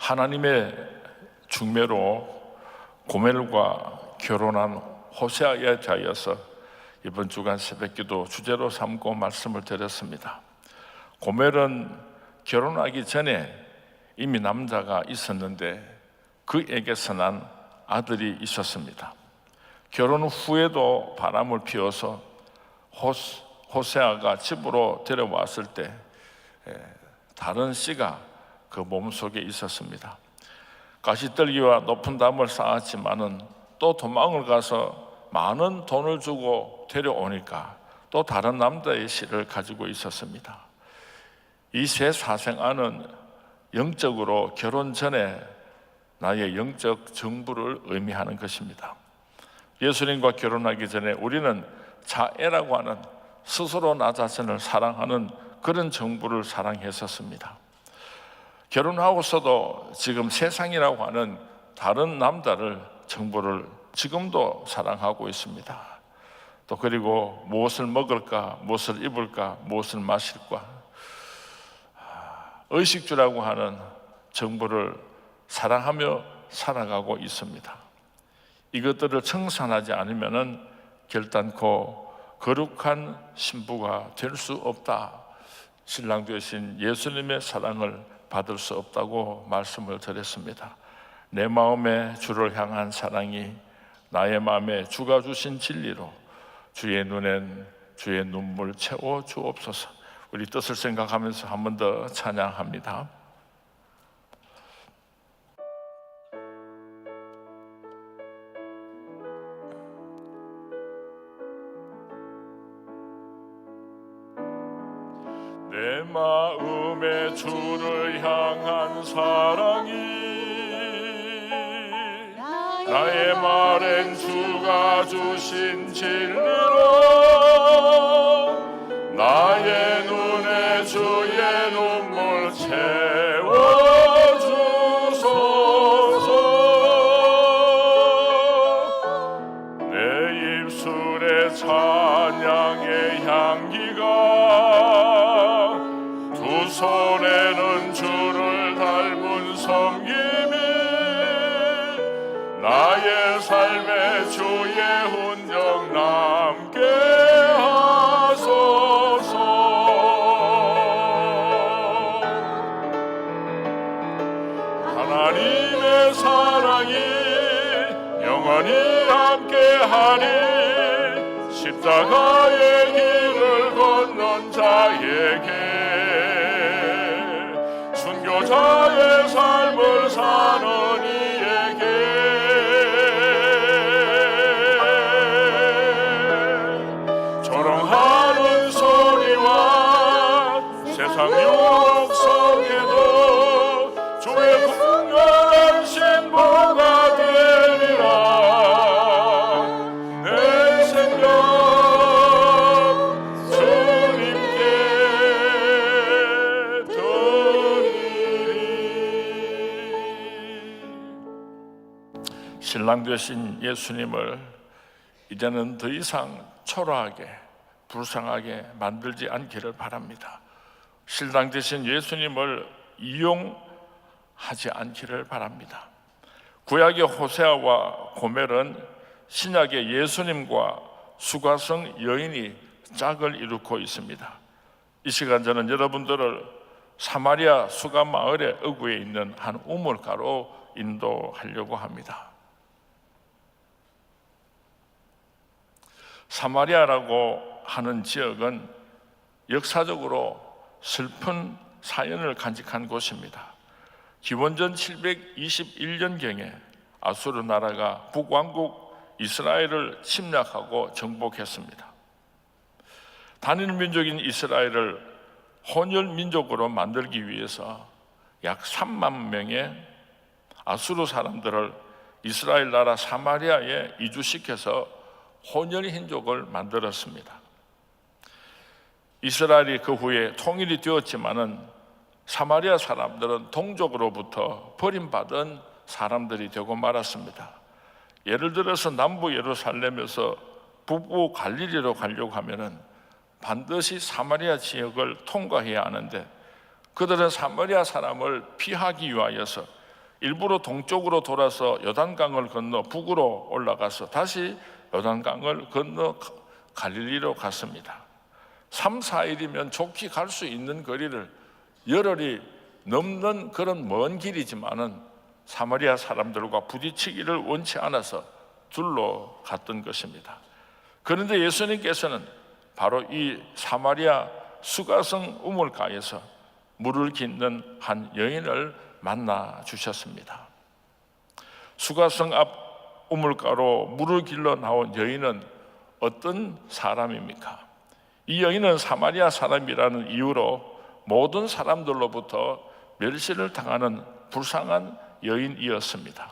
하나님의 중매로 고멜과 결혼한 호세아에 대하여서 이번 주간 새벽기도 주제로 삼고 말씀을 드렸습니다. 고멜은 결혼하기 전에 이미 남자가 있었는데 그에게서 난 아들이 있었습니다. 결혼 후에도 바람을 피워서 호세아가 집으로 데려왔을 때 다른 씨가 그 몸속에 있었습니다. 가시떨기와 높은 담을 쌓았지만은 또 도망을 가서 많은 돈을 주고 데려오니까 또 다른 남자의 씨를 가지고 있었습니다. 이 세 사생아는 영적으로 결혼 전에 나의 영적 정부를 의미하는 것입니다. 예수님과 결혼하기 전에 우리는 자애라고 하는 스스로 나 자신을 사랑하는 그런 정부를 사랑했었습니다. 결혼하고서도 지금 세상이라고 하는 다른 남자를 정부를 지금도 사랑하고 있습니다. 또 그리고 무엇을 먹을까, 무엇을 입을까, 무엇을 마실까, 의식주라고 하는 정부를 사랑하며 살아가고 있습니다. 이것들을 청산하지 않으면 결단코 거룩한 신부가 될 수 없다. 신랑 되신 예수님의 사랑을 받을 수 없다고 말씀을 드렸습니다. 내 마음에 주를 향한 사랑이 나의 마음에 주가 주신 진리로 주의 눈엔 주의 눈물 채워 주옵소서. 우리 뜻을 생각하면서 한 번 더 찬양합니다. 내 마음에 주를 향한 사랑이 나의 말엔 주가 주신 진리로 나의 눈에 주의 눈물 채워주소서. 내 입술에 찬양의 향기가 두 손에는 주를 닮은 섬김이 나의 삶에 주의 흔적 남게 하소서. 하나님의 사랑이 영원히 함께하니 십자가의 길을 건넌 자에게 순교자의 삶을 사는 이에게 조롱하는 소리와 세상 유혹 속에도 주의 긍휼한 신부가 되리라. 내 생명 주님께 드리리. 신랑 되신 예수님을 이제는 더 이상 초라하게 불쌍하게 만들지 않기를 바랍니다. 신랑 되신 예수님을 이용하지 않기를 바랍니다. 구약의 호세아와 고멜은 신약의 예수님과 수가성 여인이 짝을 이루고 있습니다. 이 시간 저는 여러분들을 사마리아 수가 마을의 어구에 있는 한 우물가로 인도하려고 합니다. 사마리아라고 하는 지역은 역사적으로 슬픈 사연을 간직한 곳입니다. 기원전 721년경에 아수르 나라가 북왕국 이스라엘을 침략하고 정복했습니다. 단일 민족인 이스라엘을 혼혈 민족으로 만들기 위해서 약 3만 명의 아수르 사람들을 이스라엘 나라 사마리아에 이주시켜서 혼혈 민족을 만들었습니다. 이스라엘이 그 후에 통일이 되었지만은 사마리아 사람들은 동족으로부터 버림받은 사람들이 되고 말았습니다. 예를 들어서 남부 예루살렘에서 북부 갈릴리로 가려고 하면은 반드시 사마리아 지역을 통과해야 하는데 그들은 사마리아 사람을 피하기 위하여서 일부러 동쪽으로 돌아서 요단강을 건너 북으로 올라가서 다시 요단강을 건너 갈릴리로 갔습니다. 3, 4일이면 좋게 갈 수 있는 거리를 열흘이 넘는 그런 먼 길이지만은 사마리아 사람들과 부딪히기를 원치 않아서 둘러 갔던 것입니다. 그런데 예수님께서는 바로 이 사마리아 수가성 우물가에서 물을 깃는 한 여인을 만나 주셨습니다. 수가성 앞 우물가로 물을 길러 나온 여인은 어떤 사람입니까? 이 여인은 사마리아 사람이라는 이유로 모든 사람들로부터 멸시를 당하는 불쌍한 여인이었습니다.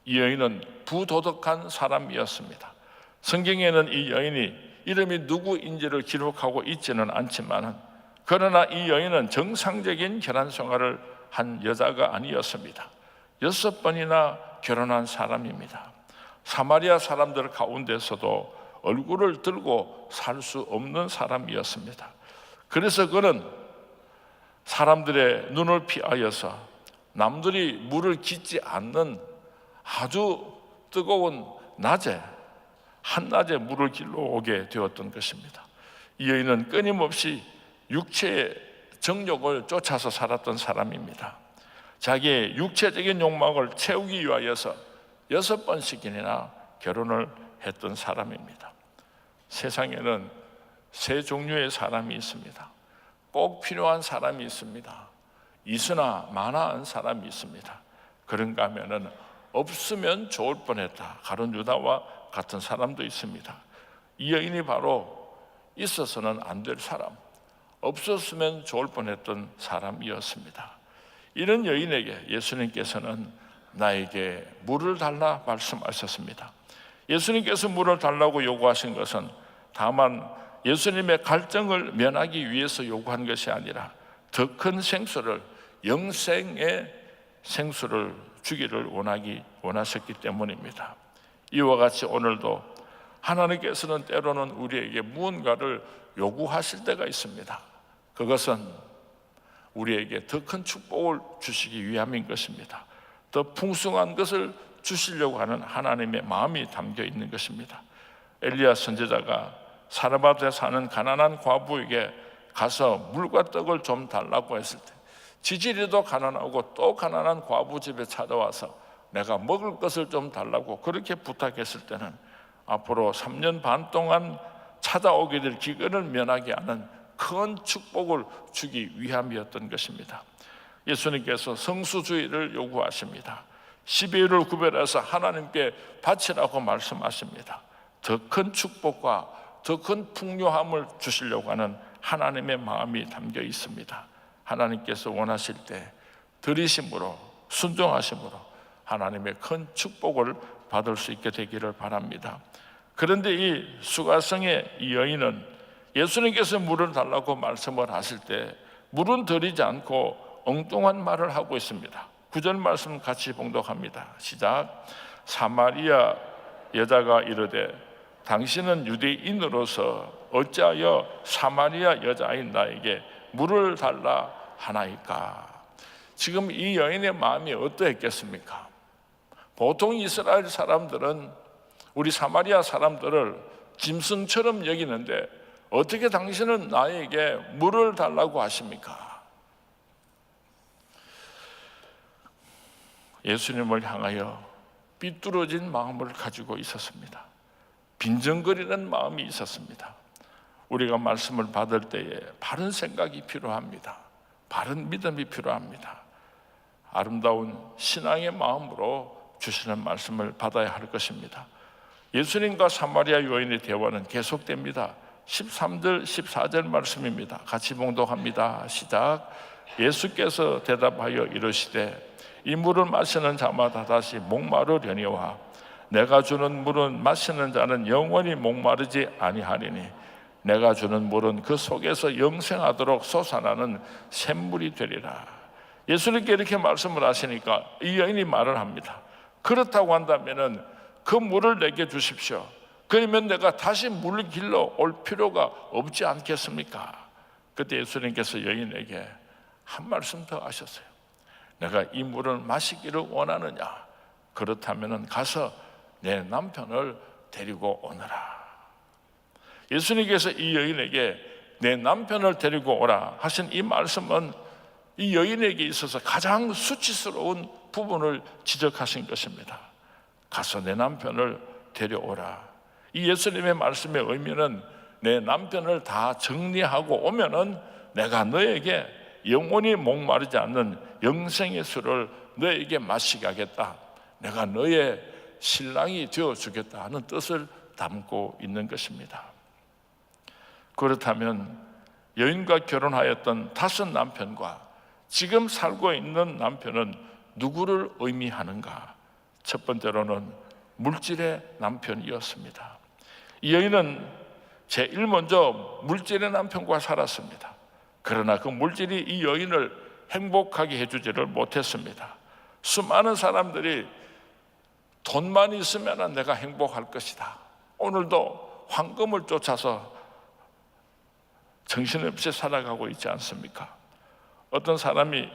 이 여인은 부도덕한 사람이었습니다. 성경에는 이 여인이 이름이 누구인지를 기록하고 있지는 않지만, 그러나 이 여인은 정상적인 결혼 생활을 한 여자가 아니었습니다. 6번이나 결혼한 사람입니다. 사마리아 사람들 가운데서도 얼굴을 들고 살 수 없는 사람이었습니다. 그래서 그는 사람들의 눈을 피하여서 남들이 물을 깃지 않는 아주 뜨거운 낮에, 한낮에 물을 길러 오게 되었던 것입니다. 이 여인은 끊임없이 육체의 정욕을 쫓아서 살았던 사람입니다. 자기의 육체적인 욕망을 채우기 위하여서 6번씩이나 결혼을 했던 사람입니다. 세상에는 세 종류의 사람이 있습니다. 꼭 필요한 사람이 있습니다. 있으나 마나한 사람이 있습니다. 그런가 하면은 없으면 좋을 뻔했다, 가룟 유다와 같은 사람도 있습니다. 이 여인이 바로 있어서는 안 될 사람, 없었으면 좋을 뻔했던 사람이었습니다. 이런 여인에게 예수님께서는 나에게 물을 달라 말씀하셨습니다. 예수님께서 물을 달라고 요구하신 것은 다만 예수님의 갈증을 면하기 위해서 요구한 것이 아니라 더 큰 생수를, 영생의 생수를 주기를 원하셨기 때문입니다. 이와 같이 오늘도 하나님께서는 때로는 우리에게 무언가를 요구하실 때가 있습니다. 그것은 우리에게 더 큰 축복을 주시기 위함인 것입니다. 더 풍성한 것을 주시려고 하는 하나님의 마음이 담겨 있는 것입니다. 엘리야 선지자가 사르밧에 사는 가난한 과부에게 가서 물과 떡을 좀 달라고 했을 때, 지지리도 가난하고 또 가난한 과부 집에 찾아와서 내가 먹을 것을 좀 달라고 그렇게 부탁했을 때는 앞으로 3년 반 동안 찾아오게 될 기근을 면하게 하는 큰 축복을 주기 위함이었던 것입니다. 예수님께서 성수주의를 요구하십니다. 12일을 구별해서 하나님께 바치라고 말씀하십니다. 더 큰 축복과 더 큰 풍요함을 주시려고 하는 하나님의 마음이 담겨 있습니다. 하나님께서 원하실 때 들이심으로, 순종하심으로 하나님의 큰 축복을 받을 수 있게 되기를 바랍니다. 그런데 이 수가성의 이 여인은 예수님께서 물을 달라고 말씀을 하실 때 물은 드리지 않고 엉뚱한 말을 하고 있습니다. 9절 말씀 같이 봉독합니다. 시작. 사마리아 여자가 이르되 당신은 유대인으로서 어찌하여 사마리아 여자인 나에게 물을 달라 하나이까? 지금 이 여인의 마음이 어떠했겠습니까? 보통 이스라엘 사람들은 우리 사마리아 사람들을 짐승처럼 여기는데 어떻게 당신은 나에게 물을 달라고 하십니까? 예수님을 향하여 삐뚤어진 마음을 가지고 있었습니다. 빈정거리는 마음이 있었습니다. 우리가 말씀을 받을 때에 바른 생각이 필요합니다. 바른 믿음이 필요합니다. 아름다운 신앙의 마음으로 주시는 말씀을 받아야 할 것입니다. 예수님과 사마리아 여인의 대화는 계속됩니다. 13절 14절 말씀입니다. 같이 봉독합니다. 시작. 예수께서 대답하여 이르시되 이 물을 마시는 자마다 다시 목마르려니와 내가 주는 물은 마시는 자는 영원히 목마르지 아니하리니 내가 주는 물은 그 속에서 영생하도록 솟아나는 샘물이 되리라. 예수님께 이렇게 말씀을 하시니까 이 여인이 말을 합니다. 그렇다고 한다면은 그 물을 내게 주십시오. 그러면 내가 다시 물을 길러 올 필요가 없지 않겠습니까? 그때 예수님께서 여인에게 한 말씀 더 하셨어요. 내가 이 물을 마시기를 원하느냐? 그렇다면 가서 내 남편을 데리고 오너라. 예수님께서 이 여인에게 내 남편을 데리고 오라 하신 이 말씀은 이 여인에게 있어서 가장 수치스러운 부분을 지적하신 것입니다. 가서 내 남편을 데려오라. 이 예수님의 말씀의 의미는 내 남편을 다 정리하고 오면은 내가 너에게 영원히 목마르지 않는 영생의 술을 너에게 마시게 하겠다. 내가 너의 신랑이 되어주겠다 하는 뜻을 담고 있는 것입니다. 그렇다면 여인과 결혼하였던 5 남편과 지금 살고 있는 남편은 누구를 의미하는가? 첫 번째로는 물질의 남편이었습니다. 이 여인은 제일 먼저 물질의 남편과 살았습니다. 그러나 그 물질이 이 여인을 행복하게 해주지를 못했습니다. 수많은 사람들이 돈만 있으면 내가 행복할 것이다. 오늘도 황금을 쫓아서 정신없이 살아가고 있지 않습니까? 어떤 사람이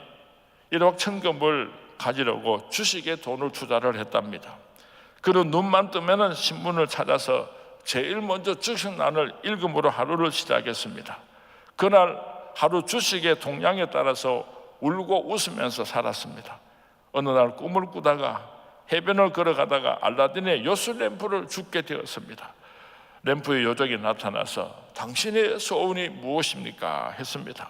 1억 천금을 가지려고 주식에 돈을 투자를 했답니다. 그리고 눈만 뜨면 신문을 찾아서 제일 먼저 주식란을 읽음으로 하루를 시작했습니다. 그날 하루 주식의 동향에 따라서 울고 웃으면서 살았습니다. 어느 날 꿈을 꾸다가 해변을 걸어가다가 알라딘의 요술 램프를 줍게 되었습니다. 램프의 요정이 나타나서 당신의 소원이 무엇입니까? 했습니다.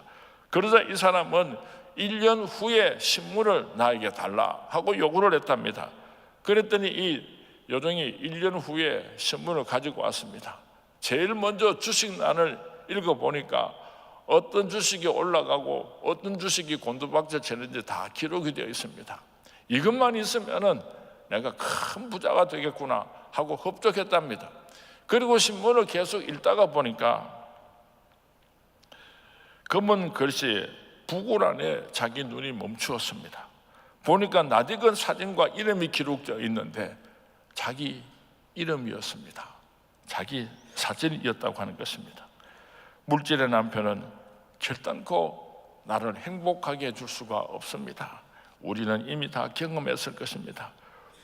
그러자 이 사람은 1년 후에 신문을 나에게 달라 하고 요구를 했답니다. 그랬더니 이 요정이 1년 후에 신문을 가지고 왔습니다. 제일 먼저 주식란을 읽어보니까 어떤 주식이 올라가고 어떤 주식이 곤두박질 치는지 다 기록이 되어 있습니다. 이것만 있으면은 내가 큰 부자가 되겠구나 하고 흡족했답니다. 그리고 신문을 계속 읽다가 보니까 검은 글씨 부글 안에 자기 눈이 멈추었습니다. 보니까 낯익은 사진과 이름이 기록되어 있는데 자기 이름이었습니다. 자기 사진이었다고 하는 것입니다. 물질의 남편은 결단코 나를 행복하게 해줄 수가 없습니다. 우리는 이미 다 경험했을 것입니다.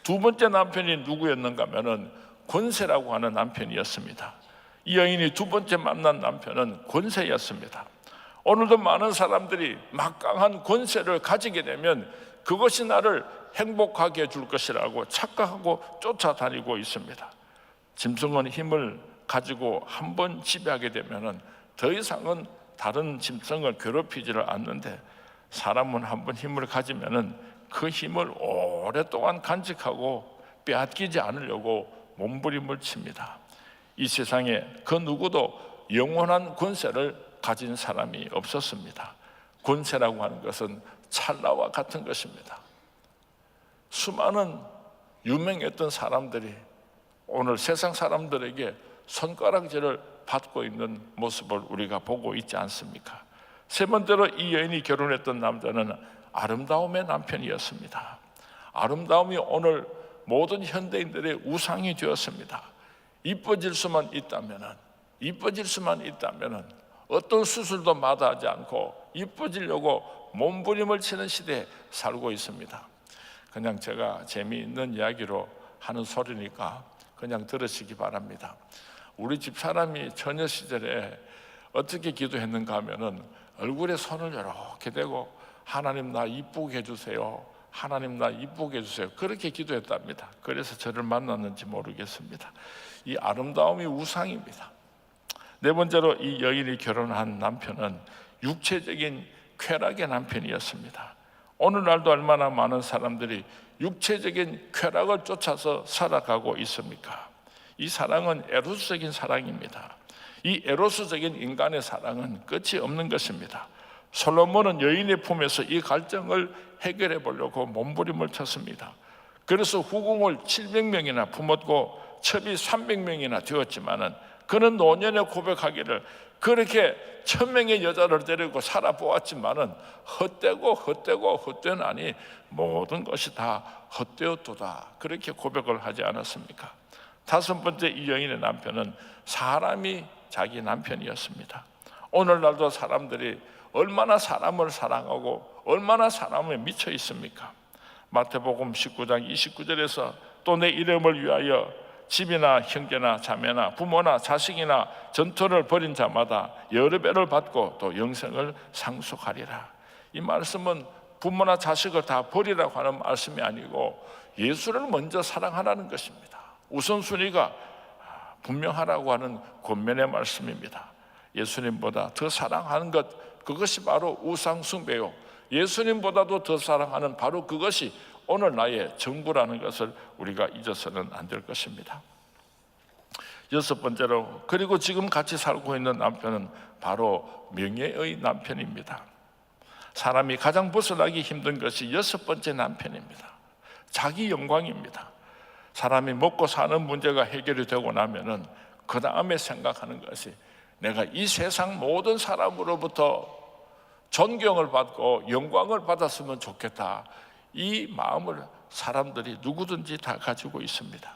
2번째 남편이 누구였는가 하면은 권세라고 하는 남편이었습니다. 이 여인이 2번째 만난 남편은 권세였습니다. 오늘도 많은 사람들이 막강한 권세를 가지게 되면 그것이 나를 행복하게 해줄 것이라고 착각하고 쫓아다니고 있습니다. 짐승은 힘을 가지고 한번 지배하게 되면 더 이상은 다른 짐승을 괴롭히지를 않는데 사람은 한번 힘을 가지면 그 힘을 오랫동안 간직하고 빼앗기지 않으려고 몸부림을 칩니다. 이 세상에 그 누구도 영원한 권세를 가진 사람이 없었습니다. 권세라고 하는 것은 찰나와 같은 것입니다. 수많은 유명했던 사람들이 오늘 세상 사람들에게 손가락질을 받고 있는 모습을 우리가 보고 있지 않습니까? 3번째로 이 여인이 결혼했던 남자는 아름다움의 남편이었습니다. 아름다움이 오늘 모든 현대인들의 우상이 되었습니다. 이뻐질 수만 있다면은 어떤 수술도 마다하지 않고 이뻐지려고 몸부림을 치는 시대에 살고 있습니다. 그냥 제가 재미있는 이야기로 하는 소리니까 그냥 들으시기 바랍니다. 우리 집 사람이 처녀 시절에 어떻게 기도했는가 하면은 얼굴에 손을 이렇게 대고 하나님 나 이쁘게 해주세요. 하나님 나 이쁘게 해주세요. 그렇게 기도했답니다. 그래서 저를 만났는지 모르겠습니다. 이 아름다움이 우상입니다. 4번째로 이 여인이 결혼한 남편은 육체적인 쾌락의 남편이었습니다. 오늘날도 얼마나 많은 사람들이 육체적인 쾌락을 쫓아서 살아가고 있습니까? 이 사랑은 에로스적인 사랑입니다. 이 에로스적인 인간의 사랑은 끝이 없는 것입니다. 솔로몬은 여인의 품에서 이 갈증을 해결해 보려고 몸부림을 쳤습니다. 그래서 후궁을 700명이나 품었고 첩이 300명이나 되었지만은 그는 노년에 고백하기를 그렇게 1000명의 여자를 데리고 살아보았지만은 헛되나니 모든 것이 다 헛되었도다. 그렇게 고백을 하지 않았습니까? 5번째 이 여인의 남편은 사람이 자기 남편이었습니다. 오늘날도 사람들이 얼마나 사람을 사랑하고 얼마나 사람에 미쳐 있습니까? 마태복음 19장 29절에서 또 내 이름을 위하여 집이나 형제나 자매나 부모나 자식이나 전토를 벌인 자마다 여러 배를 받고 또 영생을 상속하리라. 이 말씀은 부모나 자식을 다 버리라고 하는 말씀이 아니고 예수를 먼저 사랑하라는 것입니다. 우선순위가 분명하라고 하는 권면의 말씀입니다. 예수님보다 더 사랑하는 것, 그것이 바로 우상숭배요, 예수님보다도 더 사랑하는 바로 그것이 오늘 나의 전부라는 것을 우리가 잊어서는 안 될 것입니다. 여섯 번째로, 그리고 지금 같이 살고 있는 남편은 바로 명예의 남편입니다. 사람이 가장 벗어나기 힘든 것이 여섯 번째 남편입니다. 자기 영광입니다. 사람이 먹고 사는 문제가 해결이 되고 나면은 그 다음에 생각하는 것이 내가 이 세상 모든 사람으로부터 존경을 받고 영광을 받았으면 좋겠다, 이 마음을 사람들이 누구든지 다 가지고 있습니다.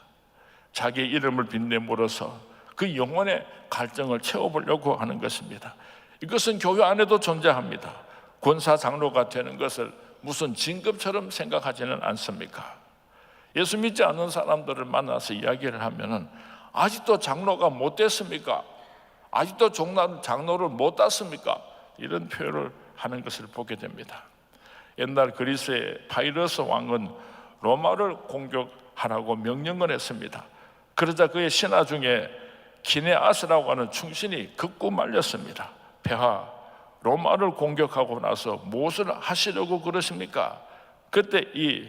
자기의 이름을 빛내물어서 그 영혼의 갈증을 채워보려고 하는 것입니다. 이것은 교회 안에도 존재합니다. 권사 장로가 되는 것을 무슨 진급처럼 생각하지는 않습니까? 예수 믿지 않는 사람들을 만나서 이야기를 하면은 아직도 장로가 못 됐습니까? 아직도 장로를 못 땄습니까? 이런 표현을 하는 것을 보게 됩니다. 옛날 그리스의 바이러스 왕은 로마를 공격하라고 명령을 했습니다. 그러자 그의 신하 중에 기네아스라고 하는 충신이 극구 말렸습니다. 폐하, 로마를 공격하고 나서 무엇을 하시려고 그러십니까? 그때 이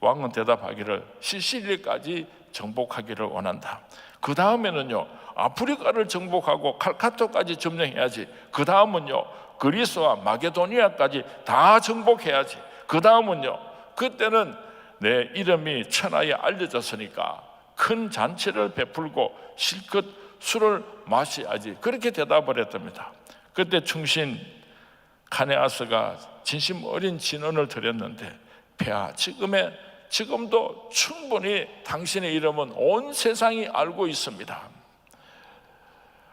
왕은 대답하기를 시실리까지 정복하기를 원한다. 그 다음에는요, 아프리카를 정복하고 칼카토까지 점령해야지. 그 다음은요, 그리스와 마게도니아까지 다 정복해야지. 그 다음은요, 그때는 내 이름이 천하에 알려졌으니까 큰 잔치를 베풀고 실컷 술을 마셔야지. 그렇게 대답을 했답니다. 그때 충신 카네아스가 진심 어린 진언을 드렸는데, 폐하, 지금도 충분히 당신의 이름은 온 세상이 알고 있습니다.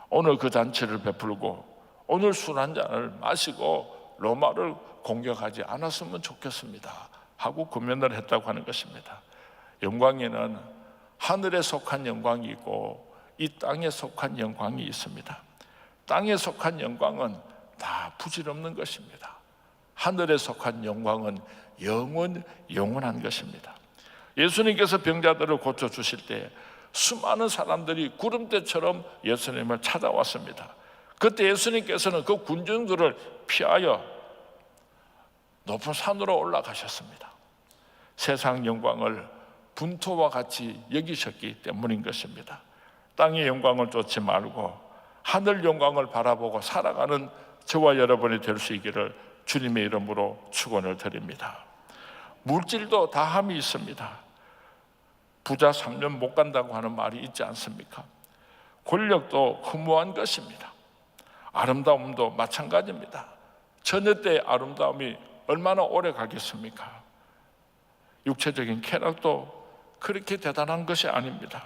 오늘 그 잔치를 베풀고 오늘 술 한 잔을 마시고 로마를 공격하지 않았으면 좋겠습니다 하고 권면을 했다고 하는 것입니다. 영광에는 하늘에 속한 영광이 있고 이 땅에 속한 영광이 있습니다. 땅에 속한 영광은 다 부질없는 것입니다. 하늘에 속한 영광은 영원한 것입니다. 예수님께서 병자들을 고쳐주실 때 수많은 사람들이 구름대처럼 예수님을 찾아왔습니다. 그때 예수님께서는 그 군중들을 피하여 높은 산으로 올라가셨습니다. 세상 영광을 분토와 같이 여기셨기 때문인 것입니다. 땅의 영광을 쫓지 말고 하늘 영광을 바라보고 살아가는 저와 여러분이 될 수 있기를 주님의 이름으로 축원을 드립니다. 물질도 다함이 있습니다. 부자 3년 못 간다고 하는 말이 있지 않습니까? 권력도 허무한 것입니다. 아름다움도 마찬가지입니다. 처녀 때의 아름다움이 얼마나 오래 가겠습니까? 육체적인 쾌락도 그렇게 대단한 것이 아닙니다.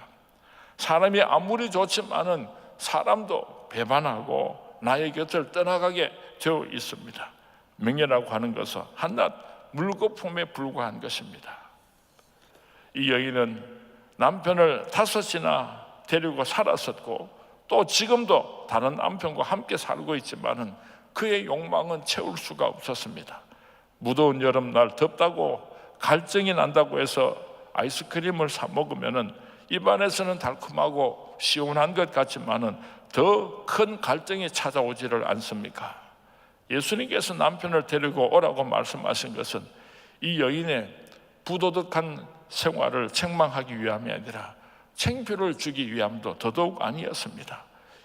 사람이 아무리 좋지만은 사람도 배반하고 나의 곁을 떠나가게 되어 있습니다. 명예라고 하는 것은 한낱 물거품에 불과한 것입니다. 이 여인은 남편을 5이나 데리고 살았었고 또 지금도 다른 남편과 함께 살고 있지만은 그의 욕망은 채울 수가 없었습니다. 무더운 여름날 덥다고 갈증이 난다고 해서 아이스크림을 사 먹으면은 입안에서는 달콤하고 시원한 것 같지만은 더 큰 갈증이 찾아오지를 않습니까? 예수님께서 남편을 데리고 오라고 말씀하신 것은 이 여인의 부도덕한 생활을 책망하기 위함이 아니라 창피를 주기 위함도 더더욱 아니었습니다.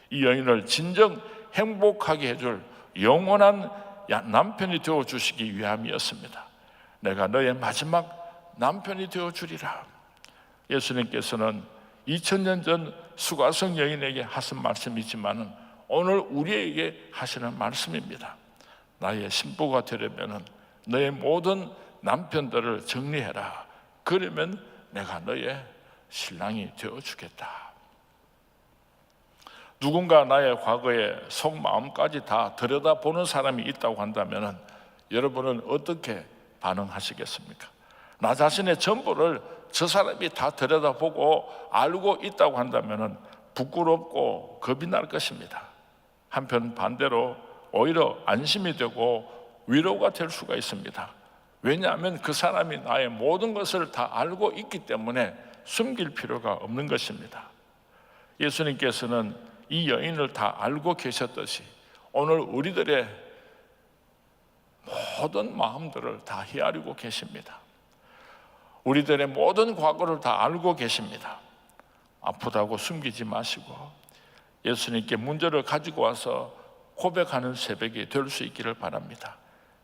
이 여인을 진정 행복하게 해줄 영원한 남편이 되어주시기 위함이었습니다. 내가 너의 마지막 남편이 되어주리라. 예수님께서는 2000년 전 수가성 여인에게 하신 말씀이지만 오늘 우리에게 하시는 말씀입니다. 나의 신부가 되려면 너의 모든 남편들을 정리해라. 그러면 내가 너의 신랑이 되어주겠다. 누군가 나의 과거의 속마음까지 다 들여다보는 사람이 있다고 한다면 여러분은 어떻게 반응하시겠습니까? 나 자신의 전부를 저 사람이 다 들여다보고 알고 있다고 한다면 부끄럽고 겁이 날 것입니다. 한편 반대로 오히려 안심이 되고 위로가 될 수가 있습니다. 왜냐하면 그 사람이 나의 모든 것을 다 알고 있기 때문에 숨길 필요가 없는 것입니다. 예수님께서는 이 여인을 다 알고 계셨듯이 오늘 우리들의 모든 마음들을 다 헤아리고 계십니다. 우리들의 모든 과거를 다 알고 계십니다. 아프다고 숨기지 마시고 예수님께 문제를 가지고 와서 고백하는 새벽이 될 수 있기를 바랍니다.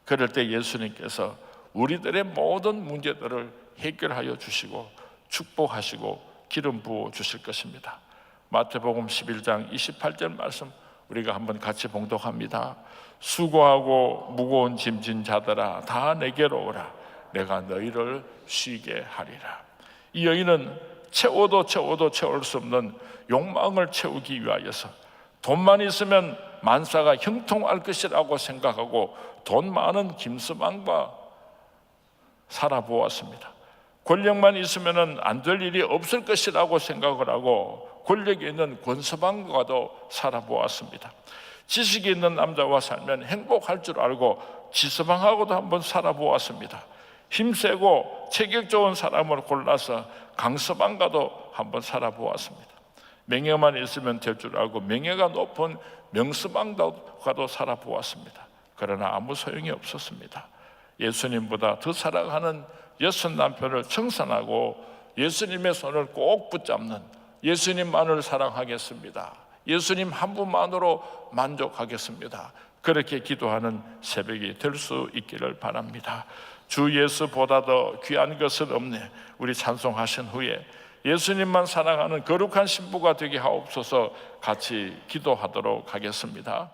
그럴 때 예수님께서 우리들의 모든 문제들을 해결하여 주시고 축복하시고 기름 부어 주실 것입니다. 마태복음 11장 28절 말씀 우리가 한번 같이 봉독합니다. 수고하고 무거운 짐진 자들아 다 내게로 오라. 내가 너희를 쉬게 하리라. 이 여인은 채워도 채울 수 없는 욕망을 채우기 위하여서 돈만 있으면 만사가 형통할 것이라고 생각하고 돈 많은 김서방과 살아보았습니다. 권력만 있으면 안 될 일이 없을 것이라고 생각을 하고 권력이 있는 권서방과도 살아보았습니다. 지식이 있는 남자와 살면 행복할 줄 알고 지서방하고도 한번 살아보았습니다. 힘세고 체격 좋은 사람을 골라서 강서방과도 한번 살아보았습니다. 명예만 있으면 될 줄 알고 명예가 높은 명서방과도 살아보았습니다. 그러나 아무 소용이 없었습니다. 예수님보다 더 사랑하는 여섯 남편을 청산하고 예수님의 손을 꼭 붙잡는 예수님만을 사랑하겠습니다. 예수님 한 분만으로 만족하겠습니다. 그렇게 기도하는 새벽이 될 수 있기를 바랍니다. 주 예수보다 더 귀한 것은 없네. 우리 찬송하신 후에 예수님만 사랑하는 거룩한 신부가 되게 하옵소서 같이 기도하도록 하겠습니다.